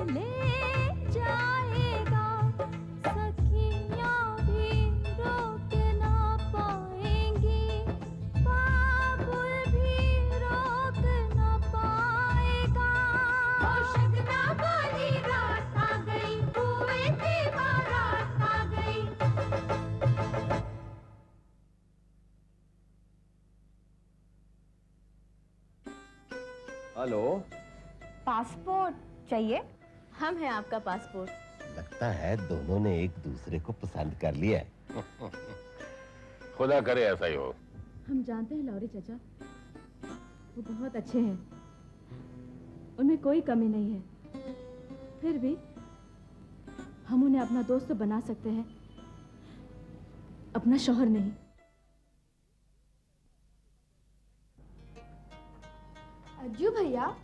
ले जाएगा, सखियां भी रोक ना पाएंगी, बाबुल भी रोक ना पाएगा। ओ शगना वाली रात आ गई, कुएं की बारात आ गई। हेलो, पासपोर्ट चाहिए? हम हैं आपका पासपोर्ट। लगता है दोनों ने एक दूसरे को पसंद कर लिया है। खुदा करे ऐसा ही हो। हम जानते हैं लौरी चाचा, वो बहुत अच्छे हैं, उनमें कोई कमी नहीं है। फिर भी हम उन्हें अपना दोस्त तो बना सकते हैं, अपना शौहर नहीं। अज्जू भैया,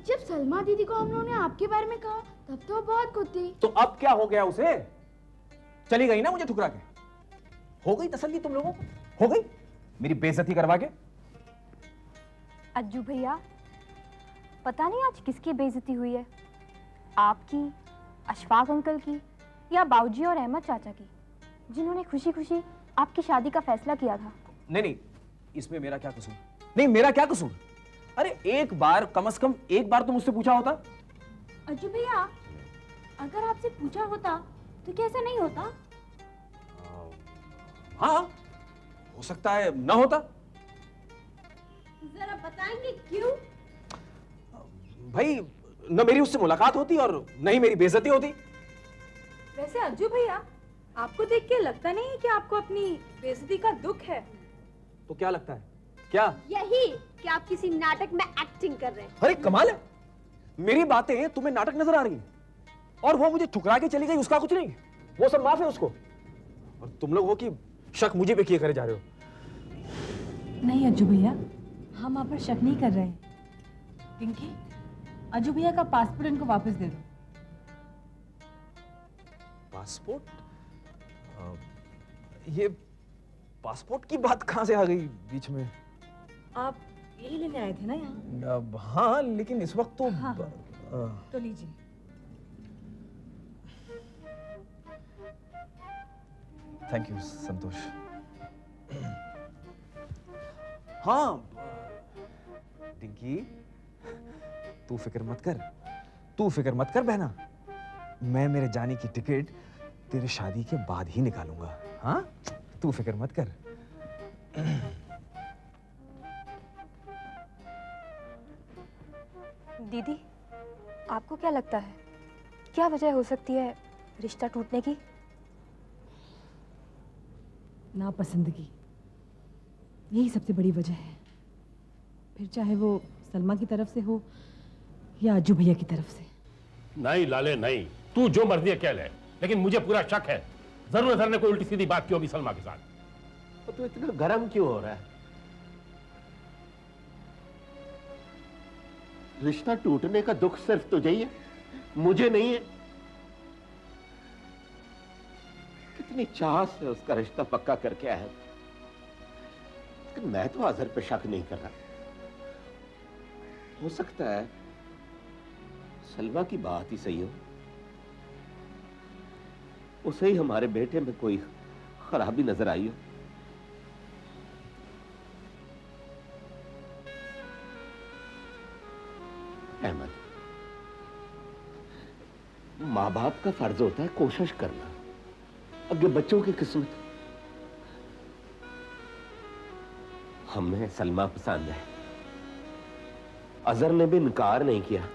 जब सलमा दीदी को हम लोगों ने आपके बारे में कहा तब तो बहुत खुद थी। तो अब क्या हो गया उसे? चली गई ना मुझे ठुकरा के। हो गई तसल्ली तुम लोगों को? हो गई मेरी बेइज्जती करवा के? अज्जू भैया, पता नहीं आज किसकी बेइज्जती हुई है, आपकी, अशफाक अंकल की, या बाऊजी और अहमद चाचा की, जिन्होंने खुशी खुशी आपकी शादी का फैसला किया था। नहीं नहीं, इसमें मेरा क्या कसूर? नहीं, मेरा क्या कसूर? अरे एक बार, कम से कम एक बार तो मुझसे पूछा होता। अज्जू भैया, अगर आपसे पूछा होता तो क्या ऐसा नहीं होता? हाँ, हो सकता है ना होता। जरा बताएंगे क्यों? भाई, न मेरी उससे मुलाकात होती और न ही मेरी बेइज्जती होती। वैसे अज्जू भैया, आपको देख के लगता नहीं है कि आपको अपनी बेइज्जती का दुख है? तो क्या लगता है? क्या? यही कि आप किसी नाटक में एक्टिंग कर रहे हैं। अरे कमाल है, मेरी बातें तुम्हें नाटक नजर आ रही हैं और वो मुझे ठुकरा के चली गई, उसका कुछ नहीं, वो सब माफ है उसको। और तुम लोग हो कि शक मुझे पे किए करे जा रहे हो। नहीं अज्जू भैया, हम आप पर शक नहीं कर रहे हैं। पिंकी, अज्जू भैया का पासपोर्ट इनको वापस दे दो। पासपोर्ट? ये पासपोर्ट की बात कहां से आ गई बीच में? आप यही लेने आए थे ना यहाँ? हाँ, लेकिन इस वक्त तो हाँ, तो लीजिए। थैंक यू संतोष। हाँ डिंकी, तू फिक्र मत कर, तू फिक्र मत कर बहना, मैं मेरे जाने की टिकट तेरी शादी के बाद ही निकालूंगा। हाँ, तू फिक्र मत कर। दीदी, आपको क्या लगता है, क्या वजह हो सकती है रिश्ता टूटने की? नापसंदगी, यही सबसे बड़ी वजह है। फिर चाहे वो सलमा की तरफ से हो या अज्जू भैया की तरफ से। नहीं लाले नहीं, तू जो मर्जी कह ले, लेकिन मुझे पूरा शक है जरूर सर ने कोई उल्टी सीधी बात की होगी सलमा के साथ। तो तू इतना गर्म क्यों हो रहा है? रिश्ता टूटने का दुख सिर्फ तुझे ही है, मुझे नहीं है। कितनी चाह से उसका रिश्ता पक्का करके आया, लेकिन मैं तो अजहर पे शक नहीं कर रहा। हो सकता है सलमा की बात ही सही हो, उसे ही हमारे बेटे में कोई खराबी नजर आई हो। अहमद, माँ बाप का फर्ज होता है कोशिश करना, अगे बच्चों की किस्मत। हमें सलमा पसंद है, अजहर ने भी इनकार नहीं किया।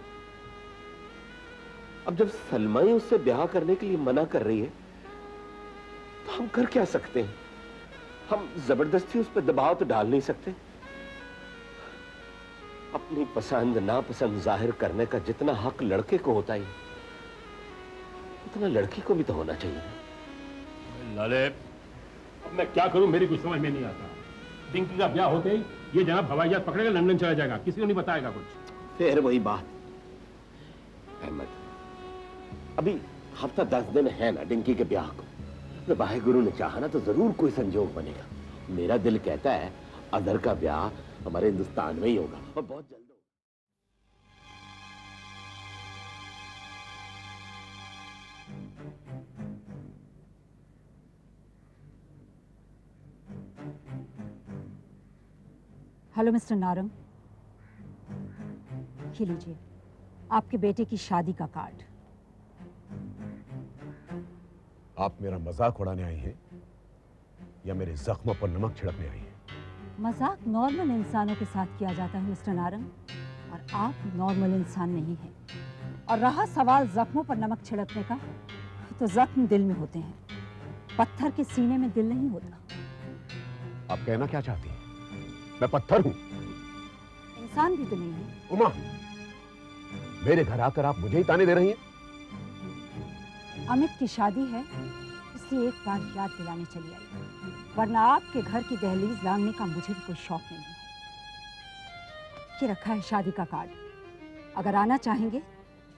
अब जब सलमा ही उससे ब्याह करने के लिए मना कर रही है तो हम कर क्या सकते हैं? हम जबरदस्ती उस पर दबाव तो डाल नहीं सकते। अपनी पसंद नापसंद जाहिर करने का जितना हक लड़के को होता है उतना लड़की को भी तो होना चाहिए। लाले, अब मैं क्या करूं, मेरी कुछ समझ में नहीं आता। पिंकी का ब्याह होते ही ये जनाब हवाई जहाज पकड़ेगा, लंदन चला जाएगा, किसी को नहीं बताएगा कुछ। फिर वही बात अहमद, अभी हफ्ता 10 दिन है ना डिंकी के ब्याह को। वाहे गुरु ने चाहा ना तो जरूर कोई संजोग बनेगा। मेरा दिल कहता है अजहर का ब्याह हमारे हिंदुस्तान में ही होगा और बहुत जल्द होगा। हेलो मिस्टर नारंग, ये लीजिए आपके बेटे की शादी का कार्ड। आप मेरा मजाक उड़ाने आई हैं या मेरे जख्मों पर नमक छिड़कने आई हैं? मजाक नॉर्मल इंसानों के साथ किया जाता है मिस्टर नारंग, और आप नॉर्मल इंसान नहीं हैं। और रहा सवाल जख्मों पर नमक छिड़कने का, तो जख्म दिल में होते हैं, पत्थर के सीने में दिल नहीं होता। आप कहना क्या चाहती हैं? मैं पत्थर हूं? इंसान भी तो नहीं है। उमा, मेरे घर आकर आप मुझे ही ताने दे रही हैं? अमित की शादी है, इसलिए एक बार याद दिलाने चली आई, वरना आपके घर की दहलीज लांघने का मुझे भी कोई शौक नहीं है। ये रखा है शादी का कार्ड, अगर आना चाहेंगे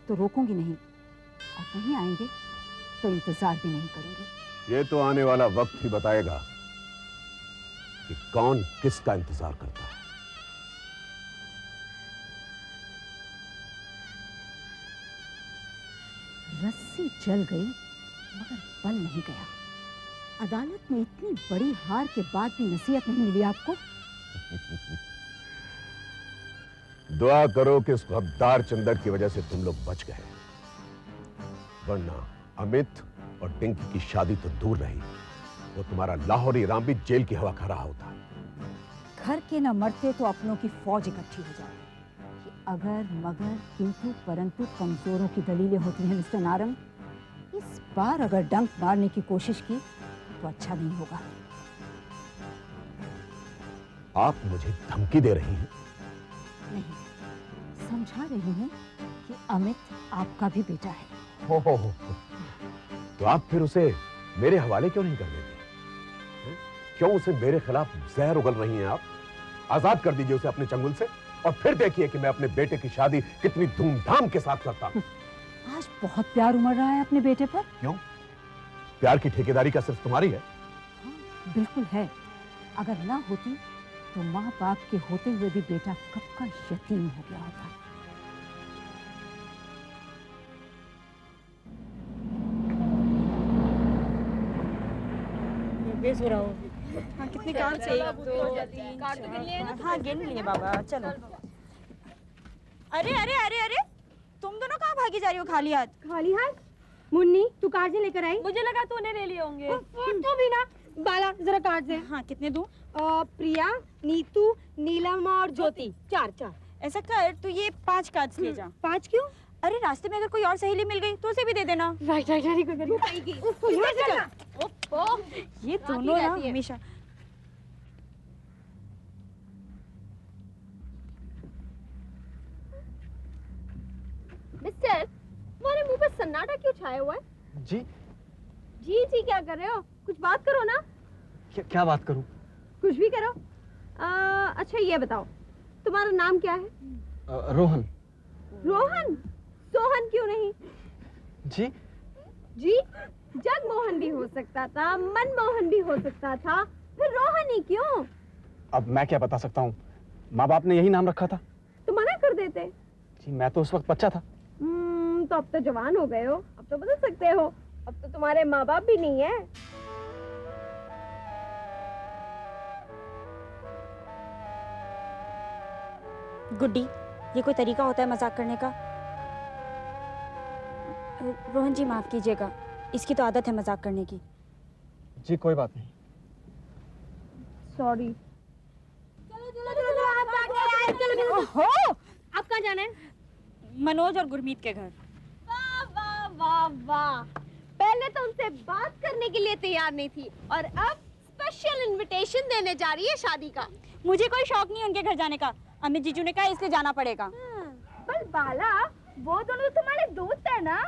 तो रोकूंगी नहीं, और नहीं आएंगे तो इंतजार भी नहीं करूंगी। ये तो आने वाला वक्त ही बताएगा कि कौन किसका इंतजार करता है। रस्सी जल गई मगर बल नहीं गया। अदालत में इतनी बड़ी हार के बाद भी नसीहत नहीं मिली आपको? दुआ करो कि उस गद्दार चंदर की वजह से तुम लोग बच गए, वरना अमित और टिंकी की शादी तो दूर रही, वो तुम्हारा लाहौरी राम भी जेल की हवा खा रहा होता। घर के न मरते तो अपनों की फौज इकट्ठी हो जाए। ये अगर मगर किंतु परंतु कमजोरों की दलीलें होती हैं मिस्टर नारंग। इस बार अगर डंक मारने की कोशिश की तो अच्छा नहीं होगा। आप मुझे धमकी दे रही हैं? नहीं, समझा रही हूँ कि अमित आपका भी बेटा है। हो तो आप फिर उसे मेरे हवाले क्यों नहीं कर देते? क्यों उसे मेरे खिलाफ जहर उगल रही हैं आप? आजाद कर दीजिए उसे अपने चंगुल से, और फिर देखिए कि मैं अपने बेटे की शादी कितनी धूमधाम के साथ करता हूं। आज बहुत प्यार उमड़ रहा है अपने बेटे पर। क्यों? प्यार की ठेकेदारी क्या सिर्फ तुम्हारी है? हाँ, बिल्कुल है। अगर ना होती तो माँ बाप के होते हुए भी बेटा कब का यतीम हो गया होता। बेस हो रहा हो। हाँ, कितने कार्ड से? 1 2 3 कार्ड तो गिन लिए ना? हाँ, गिन लिए बाबा। चलो। अरे अरे अरे अरे, तुम दोनों कहाँ भागी जा रही हो खाली हाथ? खाली हाथ? मुन्नी, तू कार्ड लेकर आई? मुझे लगा तूने ले लिए होंगे। तो भी ना। बाला, जरा कार्ड दे। हाँ, कितने दूं? प्रिया, नीतू, नीलम और ज्योति। 4। ऐसा कर, तू ये 5 कार्ड्स ले जा। 5 क्यों? अरे रास्ते में अगर कोई और सहेली मिल गई तो उसे भी दे देना। राइट, ये दोनों ना हमेशा। मिस्टर, तुम्हारे मुंह पे सन्नाटा क्यों छाया हुआ है? जी जी क्या कर रहे हो? कुछ बात करो ना। क्या बात करूं? कुछ भी करो। अच्छा ये बताओ, तुम्हारा नाम क्या है? रोहन। रोहन? सोहन क्यों नहीं? जी जगमोहन भी हो सकता था, मनमोहन भी हो सकता था, फिर रोहन ही क्यों? अब मैं क्या बता सकता हूँ, माँ बाप ने यही नाम रखा था। तो मना कर देते। जी मैं तो उस वक्त बच्चा था। तो अब तो जवान हो गए हो, अब तो बदल सकते हो। अब तो तुम्हारे माँ बाप भी नहीं है। गुड्डी, ये कोई तरीका होता है मजाक करने का? रोहन जी माफ कीजिएगा, इसकी तो आदत है मजाक करने की। जी कोई बात नहीं। सॉरी। ओहो, आप कहाँ जाना है? मनोज और गुरमीत के घर। वाह वाह वाह वाह, पहले तो उनसे बात करने के लिए तैयार नहीं थी और अब स्पेशल इनविटेशन देने जा रही है शादी का। मुझे कोई शौक नहीं उनके घर जाने का, अमित जीजू ने कहा इसलिए जाना पड़ेगा। पर बाला, वो दोनों तुम्हारे दोस्त है ना?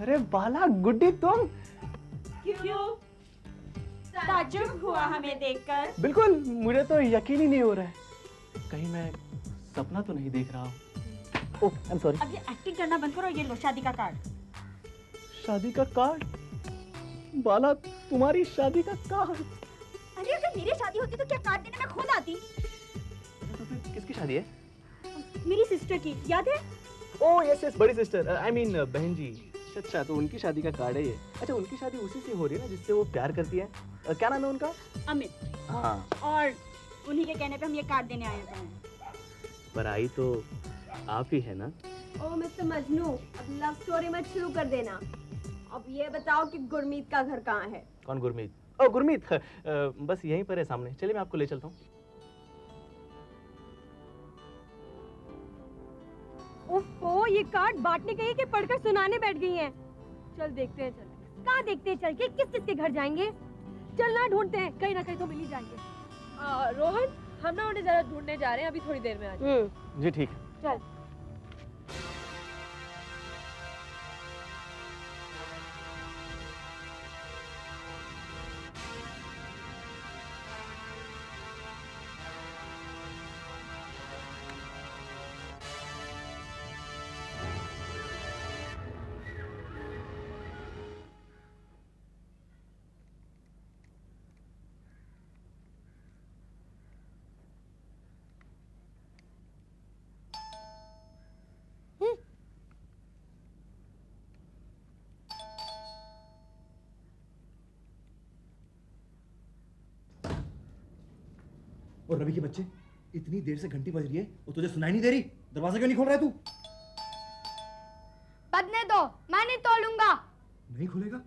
अरे बाला, गुड्डी तुम? क्यों? ताज्जुब हुआ हमें देखकर? बिल्कुल, मुझे तो यकीन ही नहीं हो रहा है, कहीं मैं सपना तो नहीं देख रहा हूँ। ओह, आई एम सॉरी। अब ये एक्टिंग करना बंद करो, ये लो शादी का कार्ड। शादी का कार्ड? बाला, तुम्हारी शादी का कार्ड? अरे अगर मेरी शादी होती तो क्या कार्ड देने में खुद आती। तो फिर किसकी शादी है? मेरी सिस्टर की, याद है? ओह यस यस, बड़ी सिस्टर, आई मीन बहन जी। अच्छा, तो उनकी शादी का कार्ड है ये। अच्छा, उनकी शादी उसी से हो रही है ना जिससे वो प्यार करती है। क्या नाम है उनका? अमित। हाँ। और उन्हीं के कहने पे हम ये कार्ड देने आए हैं। पर आई तो आप ही है ना? ओ मिस्टर मजनू, अब लव स्टोरी मत शुरू कर देना। अब ये बताओ कि गुरमीत का घर कहाँ है? कौन गुरमीत? ओ गुरमीत, बस यहीं पर है सामने। चलिए मैं आपको ले चलता हूँ। ओफो, ये कार्ड बांटने गई कि पढ़कर सुनाने बैठ गई हैं। चल देखते हैं, चल कहाँ देखते हैं, चल के किस किस के घर जाएंगे? चलना ढूंढते हैं, कहीं ना कहीं तो मिल ही जाएंगे। रोहन, हम ना उन्हें जरा ढूंढने जा रहे हैं, अभी थोड़ी देर में आ जाएंगे। जी ठीक है। चल। और रवि के बच्चे, इतनी देर से घंटी बज रही है और तुझे सुनाई नहीं दे रही? दरवाजा क्यों नहीं खोल रहा है तू? बदने दो, मैं नहीं तोड़ूंगा। नहीं खोलेगा?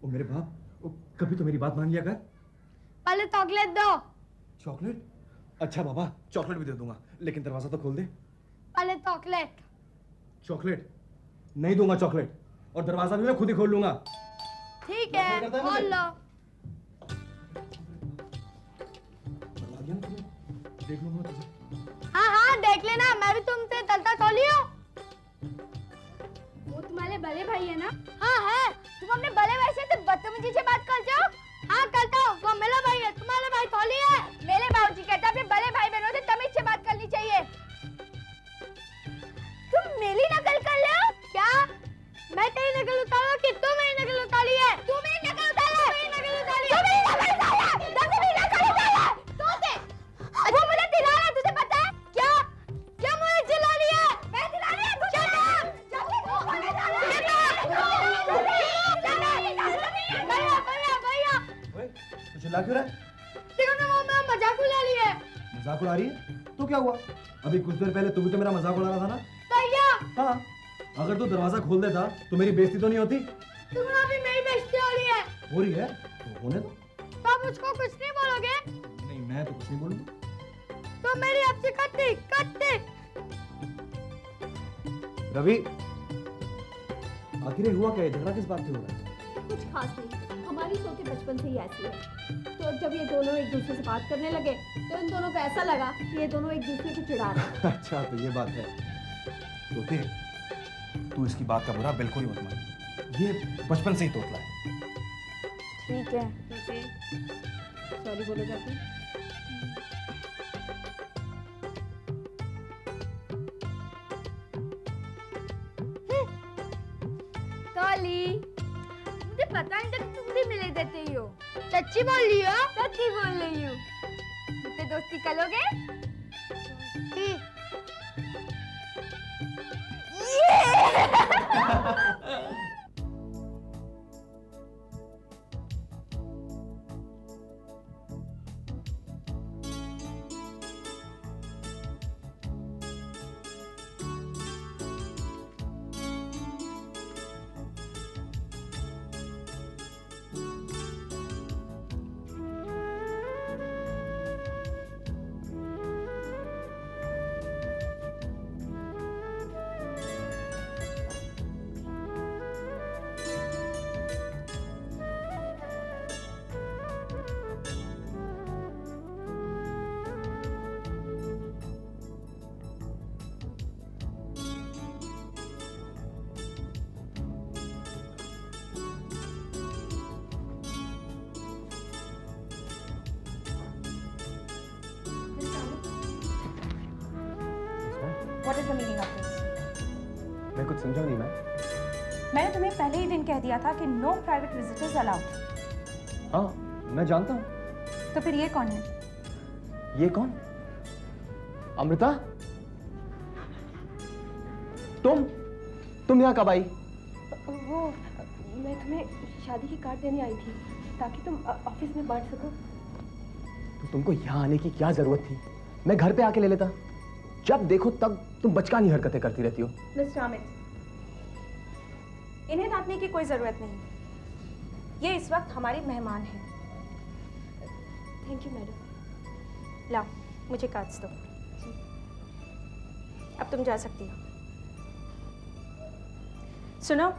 ओ मेरे बाप, ओ कभी तो मेरी बात मान लिया कर। पहले चॉकलेट दो। चॉकलेट? अच्छा बाबा, चॉकलेट भी दे दूंगा, लेकिन दरवाजा तो खोल दे। पहले चॉकलेट। चॉकलेट? नहीं दूंगा चॉकलेट, और दरवाजा भी मैं खुद ही खोल लूंगा। ठीक है, खोल लो। देख लूंगा तुझे। हाँ हाँ देख लेना, मैं भी तुमसे तलता तोली हूँ। वो तुम्हारे बड़े भाई है ना? हाँ है। तुम अपने बड़े भाई से बदतमीजी से बात कर जाओ। हाँ करता हूँ, वो मेरा भाई है, तुम्हारा भाई थोड़ी है। मेरे बाबूजी कहते अपने बड़े भाई बहनों से तमीज से बात करनी चाहिए। तुम मेरी नकल कर ले हो क्या? मैं तेरी नकल उतारू कि तू मेरी नकल उतारी है? तू मेरी नकल उतारा, मेरी नकल उतारी है। तू मेरी नकल उतारा, तू मेरी नकल उतारा। तू से वो मुझे चिल्ला रहा है, तुझे पता है क्या? क्या मुझे चिल्ला रही है? मैं चिल्ला रही है, तू चिल्ला। तू चिल्ला क्यों रहा है? मजाक उड़ा रही है। मजाक उड़ा रही है? तो क्या हुआ? अभी कुछ देर पहले तू भी तो मेरा मजाक उड़ा रहा था ना? हाँ, अगर तू दरवाजा खोल देता तो मेरी बेइज्जती तो नहीं होती? तुम्हारा भी मेरी बेइज्जती हो रही है। हो रही है तो होने दो। तो आप मुझको कुछ नहीं बोलोगे? नहीं, मैं तो कुछ नहीं बोलूंगा। तो मेरी आपसे कट्टी कट्टी। रवि, आखिर हुआ क्या है? झगड़ा किस बात से हो रहा है? कुछ खास नहीं, हमारी सोच बचपन से ही ऐसी है। तो जब ये दोनों एक दूसरे से बात करने लगे तो इन दोनों को ऐसा लगा कि ये दोनों एक दूसरे को चिढ़ा रहे हैं। अच्छा, तो ये बात है। तोते, तू इसकी बात का बुरा बिल्कुल ही मत मान। ये बचपन से ही तोतला है। ठीक है। सॉरी बोलो जाके। टॉली, मुझे पता नहीं था कि तुम भी मिले देते हो। सच्ची बोल रही हो? सच्ची बोल रही हूँ। मुझसे दोस्ती करोगे? What is the meaning of this? मैं कुछ समझा नहीं। मैंने तुम्हें पहले ही दिन कह दिया था कि no private visitors allowed. हाँ, मैं जानता हूँ। तो फिर ये कौन है? ये कौन? अमृता? तुम यहाँ कब आई? वो मैं तुम्हें शादी की कार्ड देने आई थी ताकि तुम ऑफिस में बांट सको। तो तुमको यहाँ आने की क्या जरूरत थी? मैं घर पे आके ले लेता। जब देखो तब तुम बचकानी हरकतें करती रहती हो। मिस्टर अमित, इन्हें डांटने की कोई जरूरत नहीं, ये इस वक्त हमारे मेहमान हैं। Thank you madam. लाओ मुझे कार्ड्स दो। अब तुम जा सकती हो। सुनो,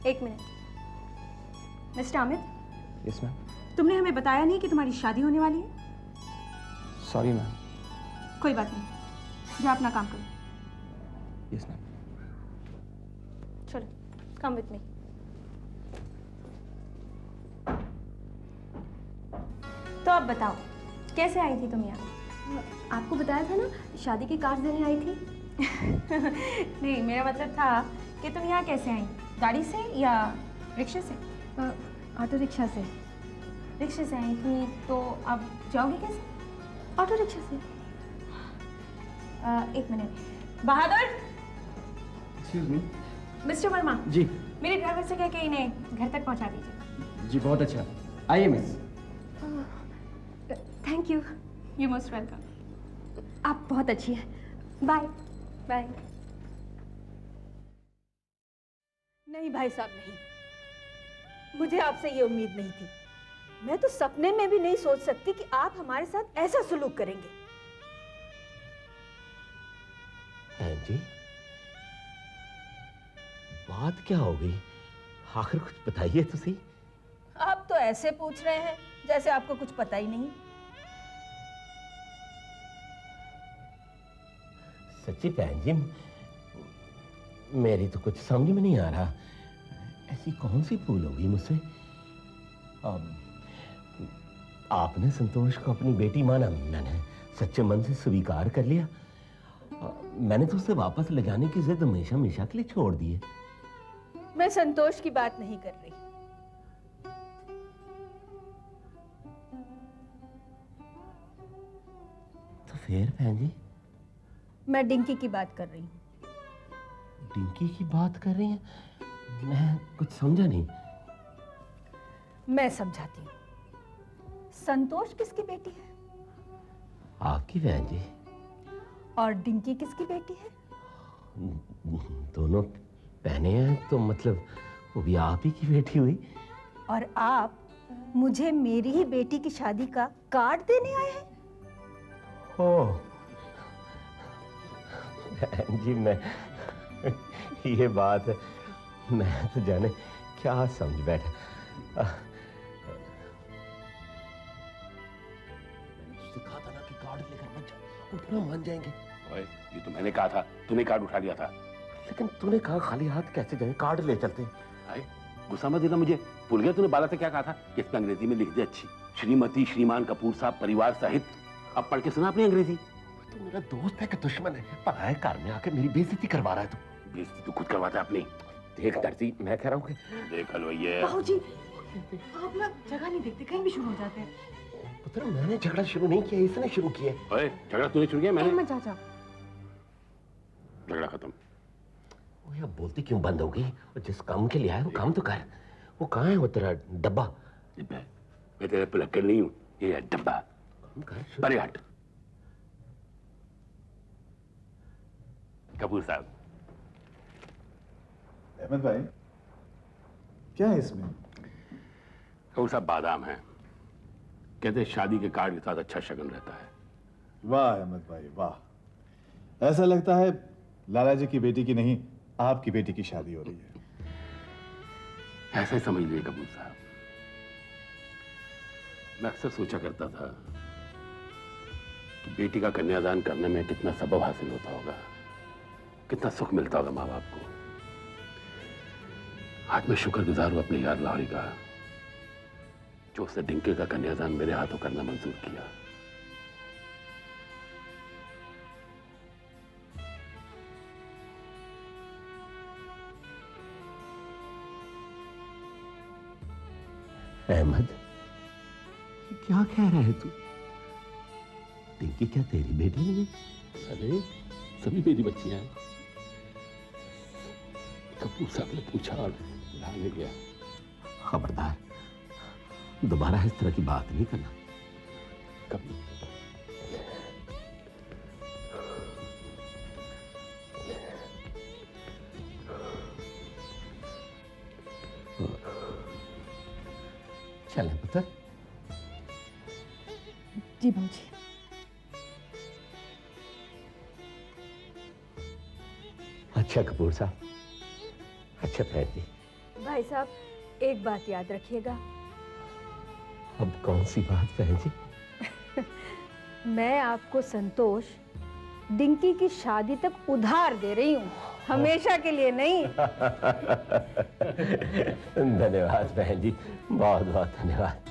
एक minute. Mister Amit, yes ma'am. तुमने हमें बताया नहीं कि तुम्हारी शादी होने वाली है। Sorry ma'am. कोई बात नहीं, जाओ अपना काम करो। Yes ma'am. चलो, कम विथ मी। तो अब बताओ, कैसे आई थी तुम यहाँ? आपको बताया था ना, शादी के कार्ड देने आई थी। नहीं, मेरा मतलब था कि तुम यहाँ कैसे आई? गाड़ी से या रिक्शे से? ऑटो रिक्शा से। रिक्शे से आई थी, तो अब जाओगे कैसे? ऑटो रिक्शा से। एक minute. Bahadur. Excuse me. Mister Verma ji. मेरे ड्राइवर से कह के इन्हें घर तक पहुँचा दीजिए। जी बहुत अच्छा। आइए miss. Thank you. You most welcome. आप बहुत अच्छी हैं। Bye bye. नहीं भाई साहब, नहीं, मुझे आपसे ये उम्मीद नहीं थी। मैं तो सपने में भी नहीं सोच सकती कि आप हमारे साथ ऐसा सलूक करेंगे। बहन जी, बात क्या हो गई? आखिर कुछ बताइए तो सही। आप तो ऐसे पूछ रहे हैं जैसे आपको कुछ पता ही नहीं। सच्ची बहन जी, मेरी तो कुछ समझ में नहीं आ रहा। ऐसी कौन सी भूल होगी मुझसे? आपने संतोष को अपनी बेटी माना, मैंने सच्चे मन से स्वीकार कर लिया। मैंने तो उसे वापस ले जाने की जिद हमेशा हमेशा के लिए छोड़ दी है। मैं संतोष की बात नहीं कर रही। तो फिर बहन जी? मैं डिंकी की बात कर रही हूँ। डिंकी की बात कर रही हैं? मैं कुछ समझा नहीं। मैं समझाती हूँ। संतोष किसकी बेटी है? आपकी बहन जी। और डिंकी किसकी बेटी है? दोनों बहनें हैं, तो मतलब वो भी आप ही की बेटी हुई। और आप मुझे मेरी ही बेटी की शादी का कार्ड देने आए हैं? ओह बहन जी, मैं ये बात है, मैं तो जाने क्या समझ बैठा। कहा था ना कि कार्ड लेकर मत जाओ, उठना मान जाएंगे। ओए, ये तो मैंने कहा था, तूने कार्ड उठा लिया था। लेकिन तूने कहा खाली हाथ कैसे जाए, कार्ड ले चलते। आए, गुस्सा मत देना मुझे। भूल गया तूने बाला से क्या कहा था कि इसमें अंग्रेजी में लिख दे अच्छी, श्रीमती श्रीमान कपूर साहब परिवार सहित। अब पढ़ के सुना अपनी अंग्रेजी। तो मेरा दोस्त है कि दुश्मन है? पता है घर में आके मेरी बेइज्जती करवा रहा है। तू बेइज्जती तू खुद करवाता है अपनी। देख दर्जी, मैं कह रहा हूँ कि देख हलवाइये, बाबूजी, आप लोग जगह नहीं देखते, कहीं भी शुरू हो जाते हैं। पुत्र, मैंने झगड़ा शुरू नहीं किया, इसने शुरू किया। ओए, झगड़ा तूने शुरू किया? मैंने? चाचा, झगड़ा खत्म। वो यार बोलती क्यों बंद हो गई? और जिस काम के लिए आया वो काम तो कर। वो कहाँ है वो तेरा डब्बा? मैं तेरे पिलक्कड़ नहीं हूँ, ये है डब्बा। परे हट। कपूर साहब। अहमद भाई, क्या है इसमें? कपूर साहब, बादाम है। कहते हैं शादी के कार्ड के साथ अच्छा शगुन रहता है। वाह अहमद भाई वाह, ऐसा लगता है लाला जी की बेटी की नहीं, आपकी बेटी की शादी हो रही है। ऐसा ही समझ लीजिए कपूर साहब। मैं अक्सर सोचा करता था कि बेटी का कन्यादान करने में कितना सबब हासिल होता होगा, कितना सुख मिलता होगा माँ बाप को। आज मैं शुक्रगुजार हूं अपने यार लाहौरी का, जो उसने डिंके का कन्यादान मेरे हाथों करना मंजूर किया। अहमद, क्या कह रहा है तू? डिंकी क्या तेरी बेटी नहीं है? अरे सभी मेरी बच्चियां हैं। कपूर साहब ने पूछा और बुला ले गया। खबरदार, दोबारा इस तरह की बात नहीं करना कभी। चले पुत्र। जी बाबूजी। अच्छा कपूर साहब, अच्छा बहन जी। भाई साहब एक बात याद रखिएगा। अब कौन सी बात बहन जी? मैं आपको संतोष डिंकी की शादी तक उधार दे रही हूँ, हमेशा के लिए नहीं। धन्यवाद बहन जी, बहुत बहुत धन्यवाद।